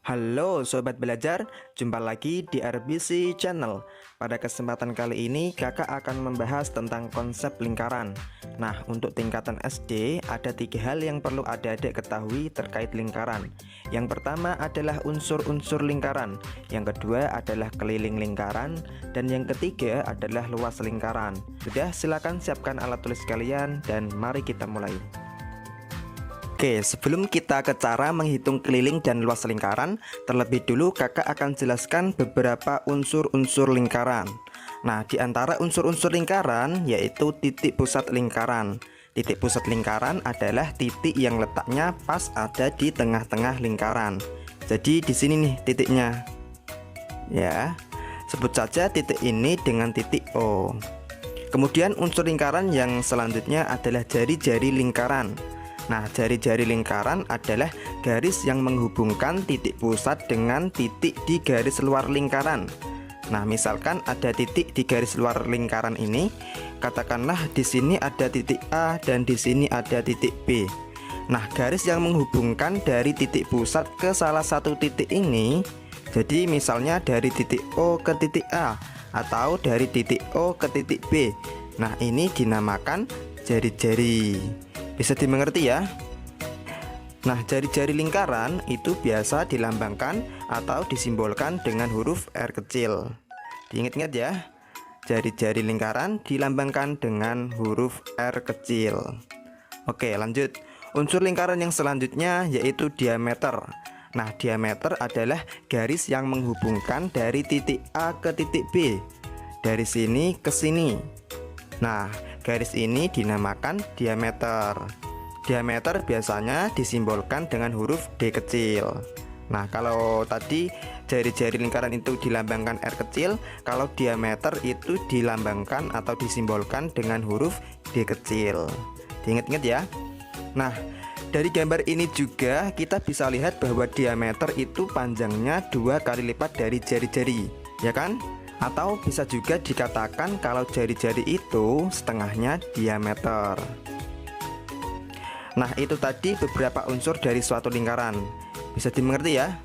Halo Sobat Belajar, jumpa lagi di RBC Channel. Pada kesempatan kali ini kakak akan membahas tentang konsep lingkaran. Nah, untuk tingkatan SD ada 3 hal yang perlu adik-adik ketahui terkait lingkaran. Yang pertama adalah unsur-unsur lingkaran, yang kedua adalah keliling lingkaran, dan yang ketiga adalah luas lingkaran. Sudah, silakan siapkan alat tulis kalian dan mari kita mulai. Oke, sebelum kita ke cara menghitung keliling dan luas lingkaran, terlebih dulu kakak akan jelaskan beberapa unsur-unsur lingkaran. Nah, di antara unsur-unsur lingkaran yaitu titik pusat lingkaran. Titik pusat lingkaran adalah titik yang letaknya pas ada di tengah-tengah lingkaran. Jadi di sini nih titiknya. Ya, sebut saja titik ini dengan titik O. Kemudian unsur lingkaran yang selanjutnya adalah jari-jari lingkaran. Nah, jari-jari lingkaran adalah garis yang menghubungkan titik pusat dengan titik di garis luar lingkaran. Nah, misalkan ada titik di garis luar lingkaran ini, katakanlah di sini ada titik A dan di sini ada titik B. Nah, garis yang menghubungkan dari titik pusat ke salah satu titik ini, jadi misalnya dari titik O ke titik A atau dari titik O ke titik B. Nah, ini dinamakan jari-jari. Bisa dimengerti ya? Nah, jari-jari lingkaran itu biasa dilambangkan atau disimbolkan dengan huruf R kecil. Diingat-ingat ya, jari-jari lingkaran dilambangkan dengan huruf R kecil. Oke, lanjut. Unsur lingkaran yang selanjutnya yaitu diameter. Nah, diameter adalah garis yang menghubungkan dari titik A ke titik B, dari sini ke sini. Nah, garis ini dinamakan diameter. Diameter biasanya disimbolkan dengan huruf D kecil. Nah, kalau tadi jari-jari lingkaran itu dilambangkan R kecil, kalau diameter itu dilambangkan atau disimbolkan dengan huruf D kecil. Diingat-ingat ya. Nah, dari gambar ini juga kita bisa lihat bahwa diameter itu panjangnya 2 kali lipat dari jari-jari, ya kan? Atau bisa juga dikatakan kalau jari-jari itu setengahnya diameter. Nah, itu tadi beberapa unsur dari suatu lingkaran. Bisa dimengerti ya?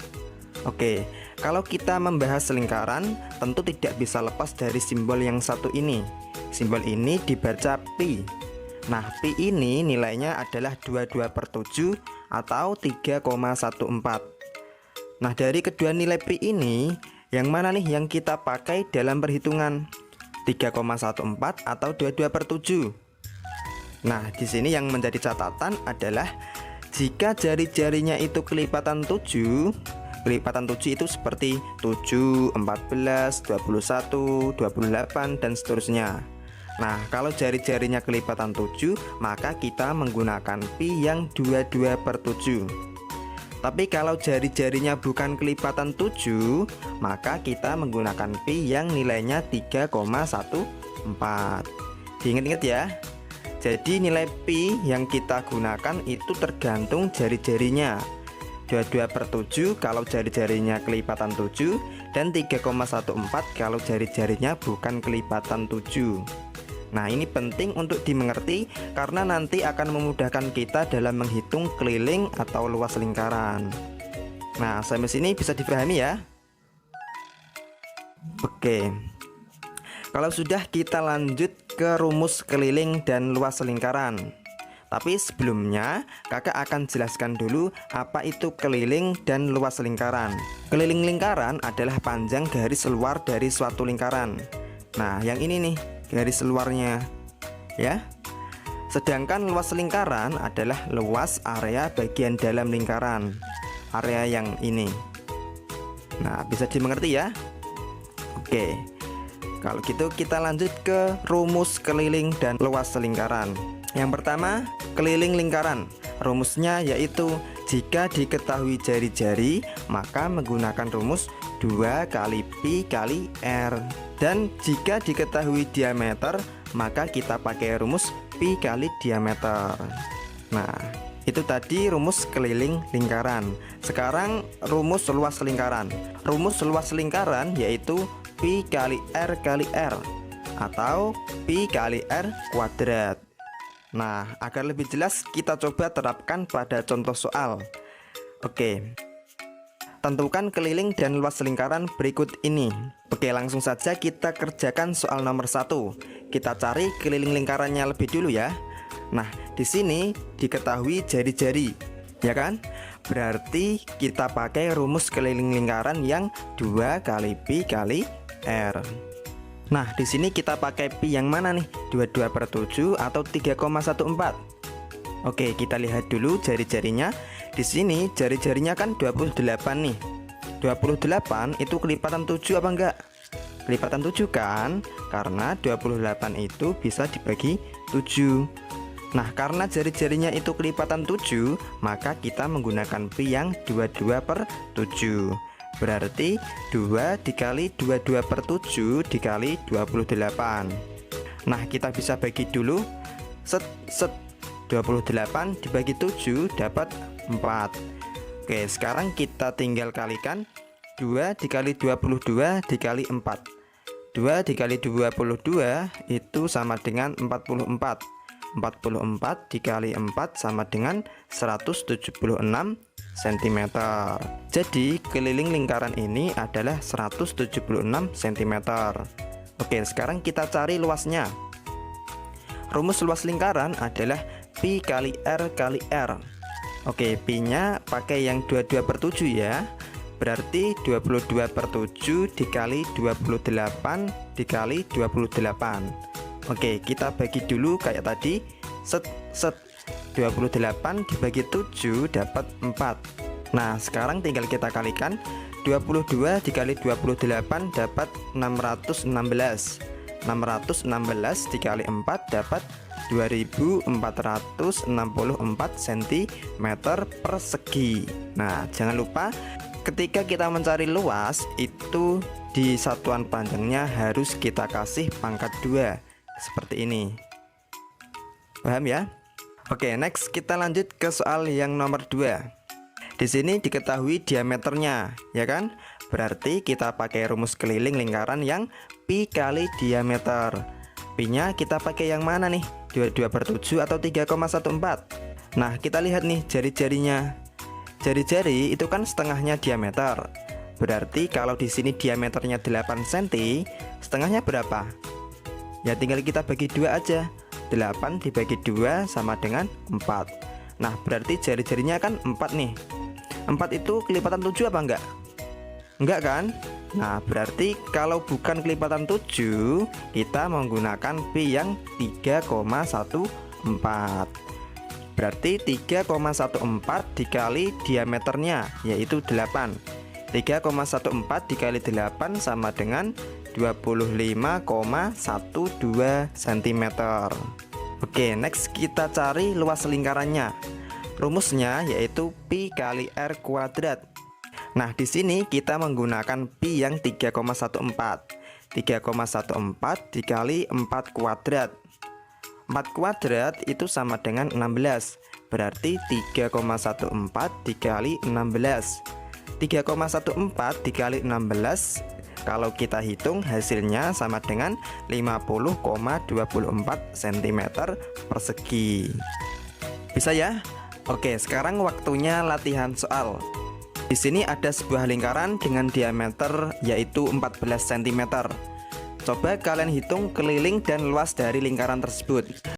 Oke, kalau kita membahas lingkaran, tentu tidak bisa lepas dari simbol yang satu ini. Simbol ini dibaca pi. Nah, pi ini nilainya adalah 22/7 atau 3,14. Nah, dari kedua nilai pi ini, yang mana nih yang kita pakai dalam perhitungan? 3,14 atau 22/7? Nah, di sini yang menjadi catatan adalah jika jari-jarinya itu kelipatan 7, kelipatan 7 itu seperti 7, 14, 21, 28 dan seterusnya. Nah, kalau jari-jarinya kelipatan 7, maka kita menggunakan pi yang 22/7. Tapi kalau jari-jarinya bukan kelipatan 7, maka kita menggunakan pi yang nilainya 3,14. Diingat-ingat ya. Jadi nilai pi yang kita gunakan itu tergantung jari-jarinya. 22/7 kalau jari-jarinya kelipatan 7 dan 3,14 kalau jari-jarinya bukan kelipatan 7. Nah, ini penting untuk dimengerti karena nanti akan memudahkan kita dalam menghitung keliling atau luas lingkaran. Nah, sampai sini bisa dipahami ya? Oke. Kalau sudah, kita lanjut ke rumus keliling dan luas lingkaran. Tapi sebelumnya, kakak akan jelaskan dulu apa itu keliling dan luas lingkaran. Keliling lingkaran adalah panjang garis luar dari suatu lingkaran. Nah, yang ini nih garis luarnya ya. Sedangkan luas lingkaran adalah luas area bagian dalam lingkaran, area yang ini. Nah, bisa dimengerti ya? Oke, kalau gitu kita lanjut ke rumus keliling dan luas lingkaran. Yang pertama, keliling lingkaran. Rumusnya yaitu jika diketahui jari-jari, maka menggunakan rumus 2 kali pi kali R. Dan jika diketahui diameter, maka kita pakai rumus pi kali diameter. Nah, itu tadi rumus keliling lingkaran. Sekarang rumus luas lingkaran. Rumus luas lingkaran yaitu pi kali R kali R atau pi kali R kuadrat. Nah, agar lebih jelas kita coba terapkan pada contoh soal. Oke. tentukan keliling dan luas lingkaran berikut ini. Oke, langsung saja kita kerjakan soal nomor 1. Kita cari keliling lingkarannya lebih dulu ya. Nah, di sini diketahui jari-jari, ya kan? Berarti kita pakai rumus keliling lingkaran yang 2 kali pi kali R. Nah, di sini kita pakai pi yang mana nih? 22/7 atau 3,14? Oke, kita lihat dulu jari-jarinya. Di sini jari-jarinya kan 28 nih. 28 itu kelipatan 7 apa enggak? Kelipatan 7 kan? Karena 28 itu bisa dibagi 7. Nah, karena jari-jarinya itu kelipatan 7, maka kita menggunakan pi yang 22/7. Berarti 2 dikali 22/7 dikali 28. Nah, kita bisa bagi dulu. 28 dibagi 7 dapat 4. Oke, sekarang kita tinggal kalikan. 2 dikali 22 dikali 4. 2 dikali 22 itu sama dengan 44. 44 dikali 4 sama dengan 176 cm. Jadi keliling lingkaran ini adalah 176 cm. Oke, sekarang kita cari luasnya. Rumus luas lingkaran adalah pi kali R kali R. Oke, pi nya pakai yang 22/7 ya. Berarti 22/7 dikali 28 dikali 28. Oke, kita bagi dulu kayak tadi. 28 dibagi 7 dapat 4. Nah, sekarang tinggal kita kalikan. 22 dikali 28 dapat 616. 616 dikali 4 dapat 2464 cm persegi. Nah, jangan lupa ketika kita mencari luas itu di satuan panjangnya harus kita kasih pangkat 2 seperti ini. Paham ya? Oke, next kita lanjut ke soal yang nomor 2. Di sini diketahui diameternya, ya kan? Berarti kita pakai rumus keliling lingkaran yang pi kali diameter. Pi nya kita pakai yang mana nih? 22/7 atau 3,14? Nah, kita lihat nih jari-jarinya. Jari-jari itu kan setengahnya diameter. Berarti kalau di sini diameternya 8 cm, setengahnya berapa? Ya tinggal kita bagi 2 aja. 8 dibagi 2 sama dengan 4. Nah, berarti jari-jarinya kan 4 nih. 4 itu kelipatan 7 apa enggak? Enggak kan? Nah, berarti kalau bukan kelipatan 7, kita menggunakan pi yang 3,14. Berarti 3,14 dikali diameternya, yaitu 8. 3,14 dikali 8 sama dengan 25,12 cm. Oke, next kita cari luas lingkarannya. Rumusnya yaitu pi kali R kuadrat. Nah, di sini kita menggunakan pi yang 3,14. 3,14 dikali 4 kuadrat. 4 kuadrat itu sama dengan 16. Berarti 3,14 dikali 16. 3,14 dikali 16, kalau kita hitung hasilnya sama dengan 50,24 cm persegi. Bisa ya? Oke, sekarang waktunya latihan soal. Di sini ada sebuah lingkaran dengan diameter yaitu 14 cm. Coba kalian hitung keliling dan luas dari lingkaran tersebut.